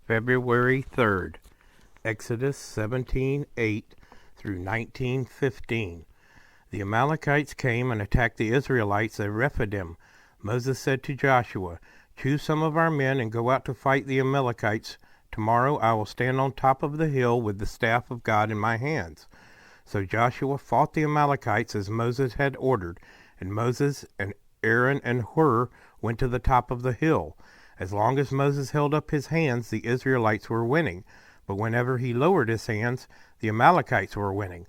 February 3rd, Exodus 17:8 through 19:15. The Amalekites came and attacked the Israelites at Rephidim. Moses said to Joshua, "Choose some of our men and go out to fight the Amalekites. Tomorrow I will stand on top of the hill with the staff of God in my hands." So Joshua fought the Amalekites as Moses had ordered, and Moses and Aaron and Hur went to the top of the hill. As long as Moses held up his hands, the Israelites were winning, but whenever he lowered his hands, the Amalekites were winning.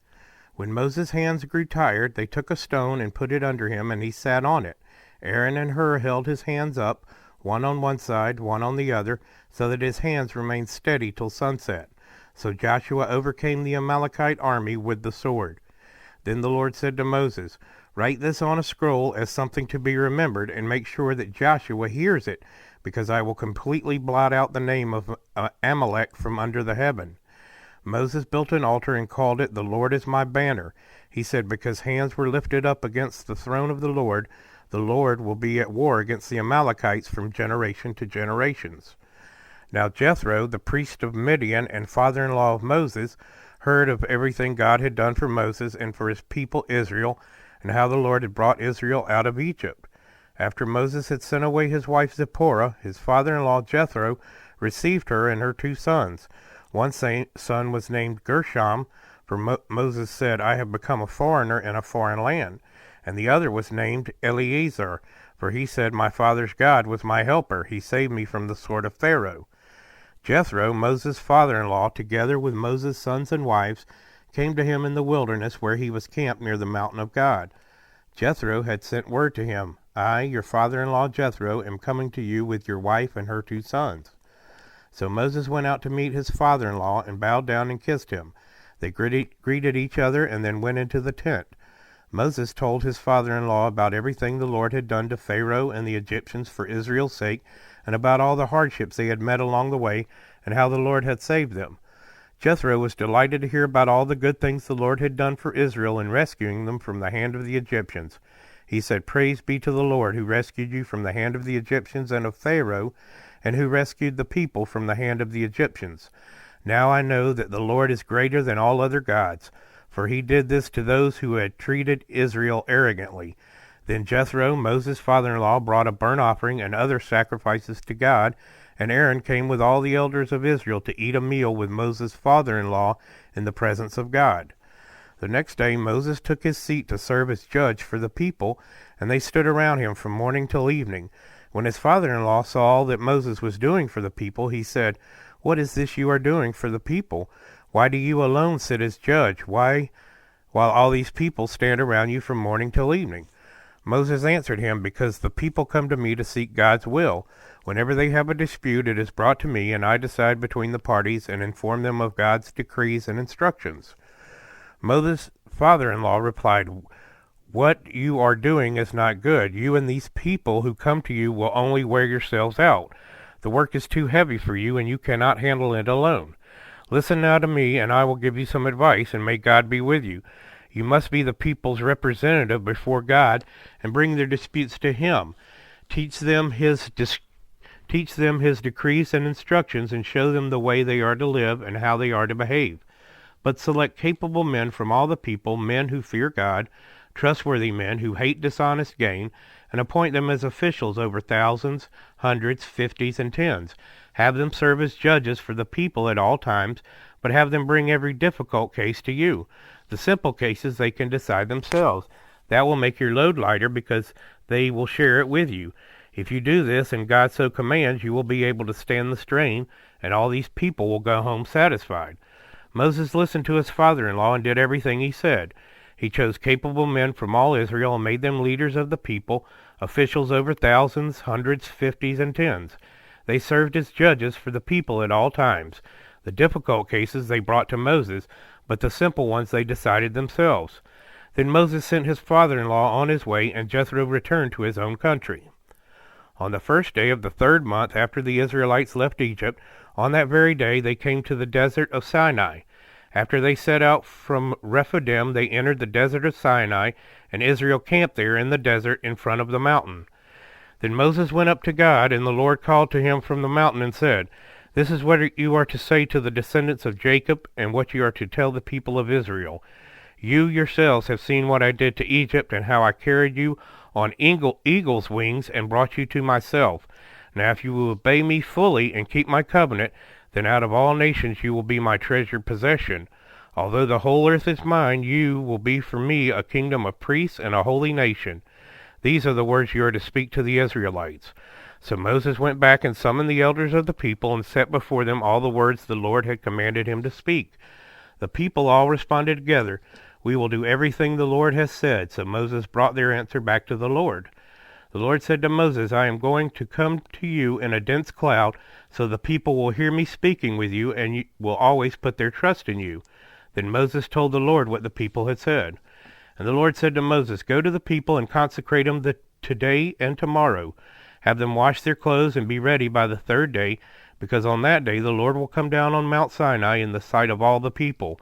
When Moses' hands grew tired, they took a stone and put it under him, and he sat on it. Aaron and Hur held his hands up, one on one side, one on the other, so that his hands remained steady till sunset. So Joshua overcame the Amalekite army with the sword. Then the Lord said to Moses, "Write this on a scroll as something to be remembered, and make sure that Joshua hears it, because I will completely blot out the name of Amalek from under the heaven." Moses built an altar and called it, "The Lord is my banner." He said, because hands were lifted up against the throne of the Lord will be at war against the Amalekites from generation to generations. Now Jethro, the priest of Midian and father-in-law of Moses, heard of everything God had done for Moses and for his people Israel, and how the Lord had brought Israel out of Egypt. After Moses had sent away his wife Zipporah, his father-in-law Jethro received her and her 2 sons. One son was named Gershom, for Moses said, "I have become a foreigner in a foreign land." And the other was named Eleazar, for he said, "My father's God was my helper. He saved me from the sword of Pharaoh." Jethro, Moses' father-in-law, together with Moses' sons and wives, came to him in the wilderness where he was camped near the mountain of God. Jethro had sent word to him, "I, your father-in-law Jethro, am coming to you with your wife and her 2 sons. So Moses went out to meet his father-in-law and bowed down and kissed him. They greeted each other and then went into the tent. Moses told his father-in-law about everything the Lord had done to Pharaoh and the Egyptians for Israel's sake, and about all the hardships they had met along the way, and how the Lord had saved them. Jethro was delighted to hear about all the good things the Lord had done for Israel in rescuing them from the hand of the Egyptians. He said, "Praise be to the Lord who rescued you from the hand of the Egyptians and of Pharaoh, and who rescued the people from the hand of the Egyptians. Now I know that the Lord is greater than all other gods, for he did this to those who had treated Israel arrogantly." Then Jethro, Moses' father-in-law, brought a burnt offering and other sacrifices to God, and Aaron came with all the elders of Israel to eat a meal with Moses' father-in-law in the presence of God. The next day Moses took his seat to serve as judge for the people, and they stood around him from morning till evening. When his father-in-law saw all that Moses was doing for the people, he said, "What is this you are doing for the people? Why do you alone sit as judge? Why, while all these people stand around you from morning till evening?" Moses answered him, "Because the people come to me to seek God's will. Whenever they have a dispute, it is brought to me, and I decide between the parties and inform them of God's decrees and instructions." Moses' father-in-law replied, "What you are doing is not good. You and these people who come to you will only wear yourselves out. The work is too heavy for you, and you cannot handle it alone. Listen now to me, and I will give you some advice, and may God be with you. You must be the people's representative before God and bring their disputes to him. Teach them his decrees and instructions, and show them the way they are to live and how they are to behave. But select capable men from all the people, men who fear God, trustworthy men who hate dishonest gain, and appoint them as officials over thousands, hundreds, fifties, and tens. Have them serve as judges for the people at all times, but have them bring every difficult case to you. The simple cases they can decide themselves. That will make your load lighter, because they will share it with you. If you do this, and God so commands, you will be able to stand the strain, and all these people will go home satisfied." Moses listened to his father-in-law and did everything he said. He chose capable men from all Israel and made them leaders of the people, officials over thousands, hundreds, fifties, and tens. They served as judges for the people at all times. The difficult cases they brought to Moses, but the simple ones they decided themselves. Then Moses sent his father-in-law on his way, and Jethro returned to his own country. On the 1st day of the 3rd month after the Israelites left Egypt, on that very day they came to the desert of Sinai. After they set out from Rephidim, they entered the desert of Sinai, and Israel camped there in the desert in front of the mountain. Then Moses went up to God, and the Lord called to him from the mountain and said, This is what you are to say to the descendants of Jacob, and what you are to tell the people of Israel. You yourselves have seen what I did to Egypt, and how I carried you on eagle's wings and brought you to myself. Now if you will obey me fully and keep my covenant, then out of all nations you will be my treasured possession. Although the whole earth is mine, you will be for me a kingdom of priests and a holy nation. These are the words you are to speak to the Israelites. So Moses went back and summoned the elders of the people and set before them all the words the Lord had commanded him to speak. The people all responded together, "We will do everything the Lord has said." So Moses brought their answer back to the Lord. The Lord said to Moses, "I am going to come to you in a dense cloud, so the people will hear me speaking with you, and you will always put their trust in you." Then Moses told the Lord what the people had said. And the Lord said to Moses, "Go to the people and consecrate them today and tomorrow. Have them wash their clothes and be ready by the third day, because on that day the Lord will come down on Mount Sinai in the sight of all the people.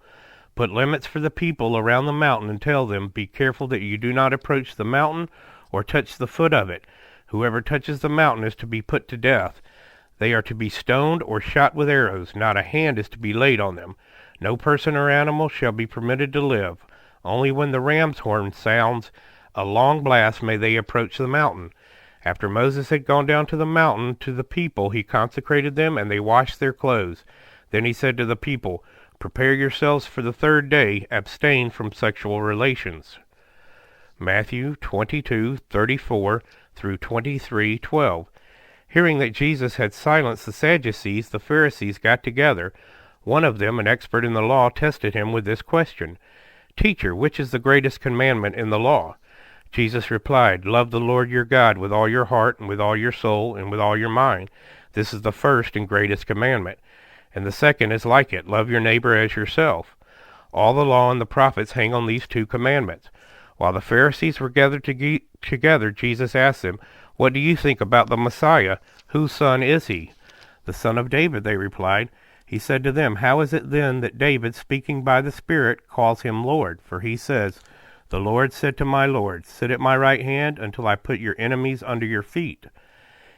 Put limits for the people around the mountain and tell them, 'Be careful that you do not approach the mountain or touch the foot of it. Whoever touches the mountain is to be put to death. They are to be stoned or shot with arrows. Not a hand is to be laid on them. No person or animal shall be permitted to live. Only when the ram's horn sounds a long blast may they approach the mountain.' After Moses had gone down to the mountain to the people, he consecrated them, and they washed their clothes. Then he said to the people, 'Prepare yourselves for the third day. Abstain from sexual relations.'" Matthew 22:34 through 23:12. Hearing that Jesus had silenced the Sadducees, the Pharisees got together. One of them, an expert in the law, tested him with this question: "Teacher, which is the greatest commandment in the law?" Jesus replied, "Love the Lord your God with all your heart and with all your soul and with all your mind. This is the first and greatest commandment. And the second is like it, love your neighbor as yourself. All the law and the prophets hang on these two commandments." While the Pharisees were gathered together, Jesus asked them, "What do you think about the Messiah? Whose son is he?" "The son of David," they replied. He said to them, "How is it then that David, speaking by the Spirit, calls him Lord? For he says, 'The Lord said to my Lord, sit at my right hand until I put your enemies under your feet.'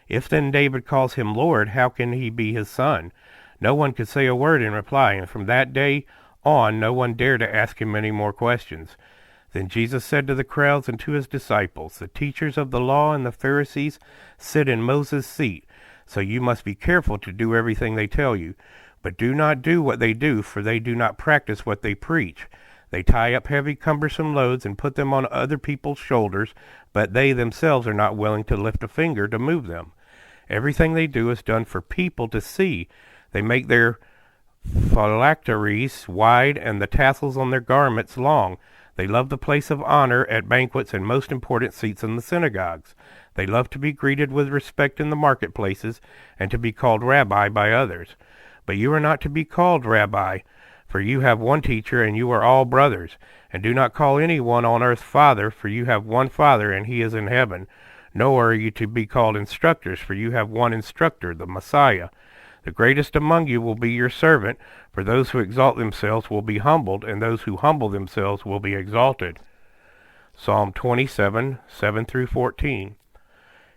If then David calls him Lord, how can he be his son?" No one could say a word in reply, and from that day on no one dared to ask him any more questions. Then Jesus said to the crowds and to his disciples, "The teachers of the law and the Pharisees sit in Moses' seat, so you must be careful to do everything they tell you. But do not do what they do, for they do not practice what they preach. They tie up heavy, cumbersome loads and put them on other people's shoulders, but they themselves are not willing to lift a finger to move them. Everything they do is done for people to see. They make their phylacteries wide and the tassels on their garments long. They love the place of honor at banquets and most important seats in the synagogues. They love to be greeted with respect in the marketplaces and to be called rabbi by others. But you are not to be called rabbi, for you have one teacher, and you are all brothers. And do not call anyone on earth father, for you have one Father, and he is in heaven. Nor are you to be called instructors, for you have one instructor, the Messiah. The greatest among you will be your servant, for those who exalt themselves will be humbled, and those who humble themselves will be exalted." Psalm 27, 7 through 14.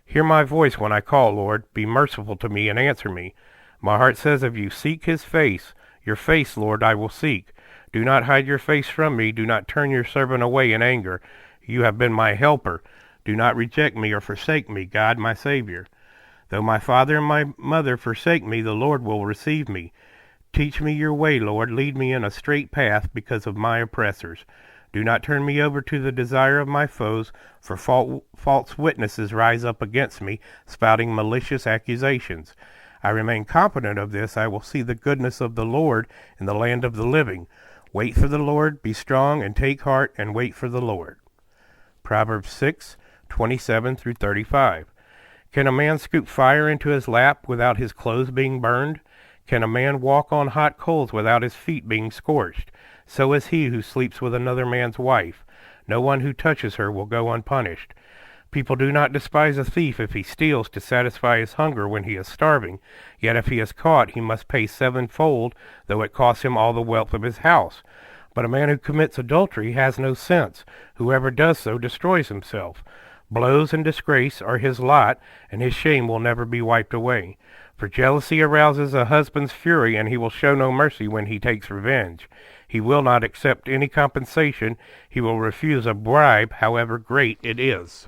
"Hear my voice when I call, Lord. Be merciful to me and answer me. My heart says of you, seek his face. Your face, Lord, I will seek. Do not hide your face from me. Do not turn your servant away in anger. You have been my helper. Do not reject me or forsake me, God, my Savior. Though my father and my mother forsake me, the Lord will receive me. Teach me your way, Lord. Lead me in a straight path because of my oppressors. Do not turn me over to the desire of my foes, for false witnesses rise up against me, spouting malicious accusations. I remain confident of this. I will see the goodness of the Lord in the land of the living. Wait for the Lord, be strong, and take heart, and wait for the Lord." Proverbs 6, 27 through 35. Can a man scoop fire into his lap without his clothes being burned? Can a man walk on hot coals without his feet being scorched? So is he who sleeps with another man's wife. No one who touches her will go unpunished. People do not despise a thief if he steals to satisfy his hunger when he is starving. Yet if he is caught, he must pay sevenfold, though it costs him all the wealth of his house. But a man who commits adultery has no sense. Whoever does so destroys himself. Blows and disgrace are his lot, and his shame will never be wiped away. For jealousy arouses a husband's fury, and he will show no mercy when he takes revenge. He will not accept any compensation. He will refuse a bribe, however great it is.